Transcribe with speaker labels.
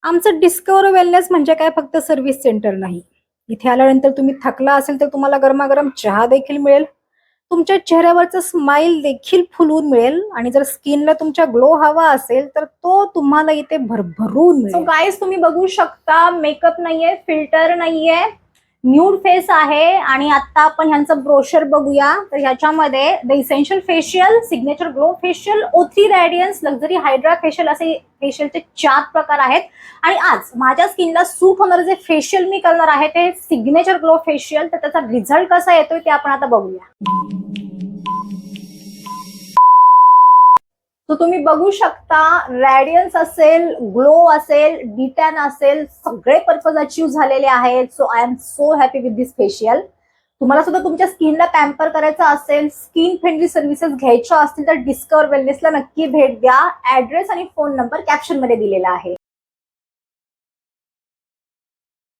Speaker 1: आमचं डिस्कवर वेलनेस म्हणजे काय फक्त सर्व्हिस सेंटर नाही. इथे आल्यानंतर तुम्ही थकला असेल तर तुम्हाला गरमागरम चहा देखील मिळेल. तुमच्या चेहऱ्यावरचं स्माइल देखील फुलवून मिळेल आणि जर स्किनला तुमच्या ग्लो हवा असेल तर तो तुम्हाला इथे भरभरून मिळेल.
Speaker 2: सो गाईज तुम्ही बघू शकता मेकअप नाहीये, फिल्टर नाहीये, न्यूड फेस आहे. आणि आता आपण ह्यांचं ब्रोशर बघूया. तर ह्याच्यामध्ये the essential facial, signature glow facial, O3 Radiance, luxury hydra facial असे फेशियलचे 4 प्रकार आहेत. आणि आज माझ्या स्किनला सूट होणार जे फेशियल मी करणार आहे ते सिग्नेचर ग्लो फेशियल. तर त्याचा रिझल्ट कसा येतोय ते आपण आता बघूया. तो तुम्ही बघू शकता, रॅडियन्स असेल, ग्लो असेल, डिटॅन असेल, सगळे पर्पज अचीव्ह झालेले आहेत. So I am so happy with this facial. तुम्हाला सुद्धा तुमच्या स्किनला पॅम्पर करायचं असेल, स्किन फ्रेंडली सर्व्हिसेस घ्यायच्या असतील तर डिस्कवर वेलनेसला नक्की भेट द्या. ऍड्रेस आणि फोन नंबर कॅप्शन मध्ये दिलेला आहे.